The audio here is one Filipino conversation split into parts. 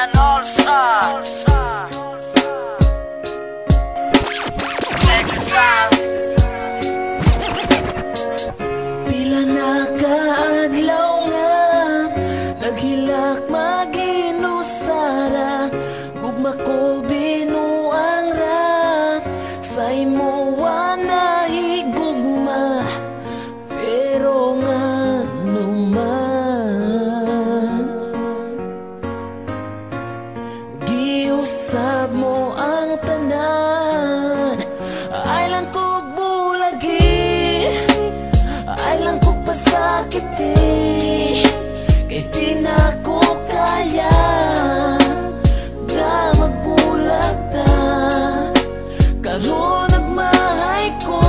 Milan All-Star. Check this out. Pila na kaadlaw nga naghilak maginusara, gugma ko binuang ra sa imo na higugma, pero nga naman giusab mo ang tanan. Ay lang ko bulagi, ay lang ko pasakiti, kay di na ko kaya nga magbulag ta. Karon nagmahay ko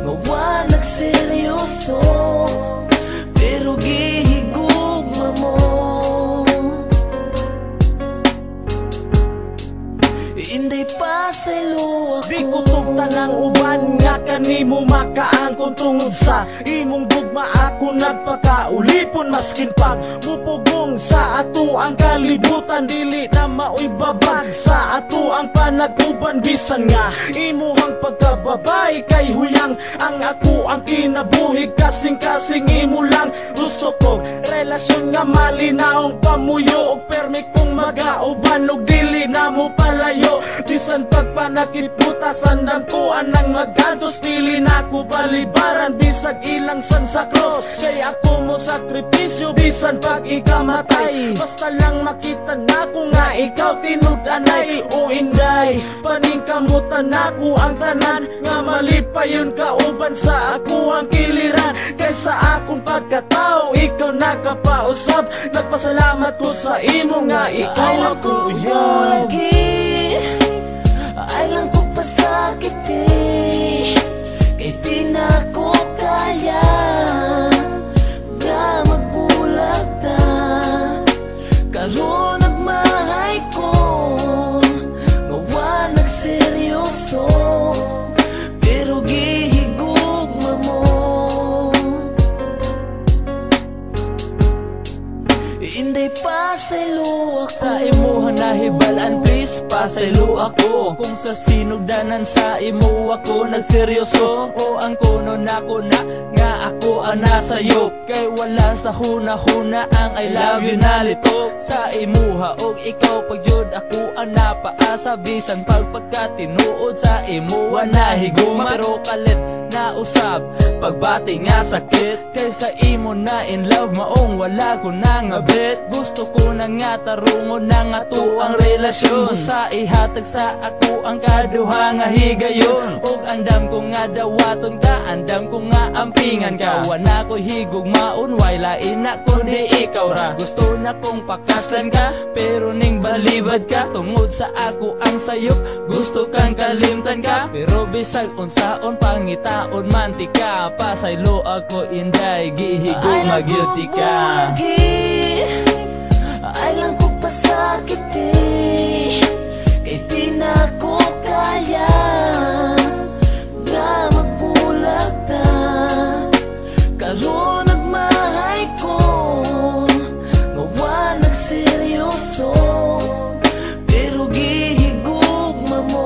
nga wa nagseryoso, pero gihigugma mo. Inday pa sa luwa ko, di ko tanang uban nga kanimo makaangkon tungod sa imong gugma. Ako nagpakaulipon maskin pag mupugong sa ato ang kalibutan, dili na maoy babag sa ato ang panag-uban. Bisan nga imuhang pagkababay kay huyang ang ako ang kinabuhi, kasing-kasing imo lang gusto ko. Relasyon nga malinaong pamuyo og permi kong magauban og dili na mo palayo. Bisan pagpanakit butasan dan ko anang magantos, dili na ko balibaran bisag ilang sansa cross. Kay ako mo sakripisyo bisan pag ikamatay, basta lang makita na ko nga ikaw tinud-anay. O inday paningkamutan ako ang tanan nga malipayon kauban sa ako ang kiliran. Kaysa akong pagkatao ikaw nakapausap, nagpasalamat ko sa imo nga ikaw ang kuyang. Ay lang ko pasakiti, kay di na ko kaya nga magbulag ta. Karon nagmahay ko nga wa nagseryoso, pero gihigugma mo. Inday pa sa luwa ko, sa imuha nahibalaan please pasaylo ako. Kung sa sinugdanan sa imo ako nagseryoso, o ang kuno nako na nga ako ang nasayop. Kay wala sa huna-huna ang I love you na lito sa imuha, og ikaw pagjud ako ang napaasa. Bisan pagpagkatinuod sa imuha nahiguma, pero kalit na usab pagbati nga sakit. Kay sa imo na in love maong wala ko na nga bet. Gusto ko na nga tarungon na nga to ang relasyon, sa ihatag sa ako ang kaduha nga higayon. Og andam ko nga dawaton ka, andam ko nga ampingan ka. Wana ko higugmaon, way lain na kundi ikaw ra. Gusto na kong pakaslan ka, pero ning balibad ka. Tungod sa ako ang sayop, gusto kang kalimtan ka. Pero bisag unsaon pangitaon mantika, pasaylo ako inday, gihiguma guilty ka. Ay lang ko pasakiti, kay di na ko kaya nga magbulag ta. Karon nagmahay ko nga wa nagseryoso, pero gihigugma mo.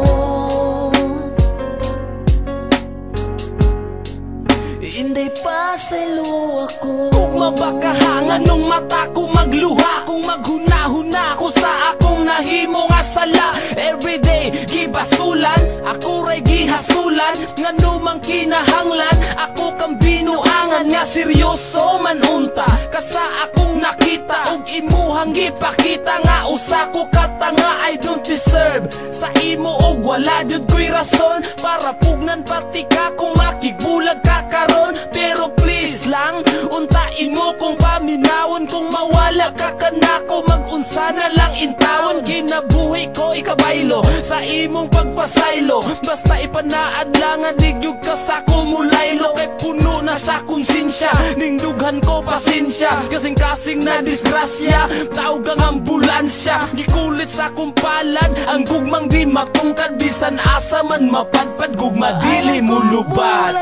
Inday pa sa luwa ko, kung mabakahangan nung mata ko magluha, kung maghuna-huna ko sa akong nahimo nga sala. Everyday gibasulan, ako ray gihasulan, nga numang kinahanglan ako kang binuangan nga seryoso man unta. Kasa akong nakita og imuhang gipakita nga usa ko katanga I don't deserve sa imo, og wala jud ko'y rason para pugnan pati ka kung makigbulag ka karon. Pero please lang untain mo kung paminawon, kung mawala ka kanako mag-unsa na lang intawon. Ginabuhi ko ikabaylo sa imong pagpasaylo, basta ipanaad lang nga digyug ka sa kumulaylo. Kay puno na sa konsensya, ning dughan ko pasensya, kasing-kasing na disgrasya, tawag ang ambulansya. Gikulit sa kumpalan ang gugmang di matungkad, bisan asa man mapadpad gugma dili mo lubat.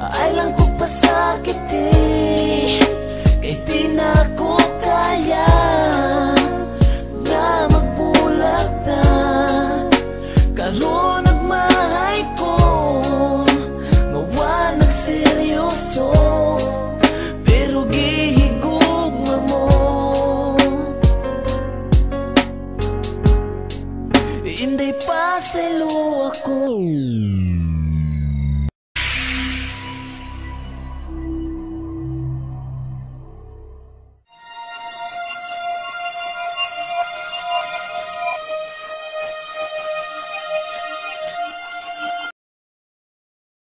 Ay lang ko pasakiti, kay di na ko kaya Inday pasaylo ako.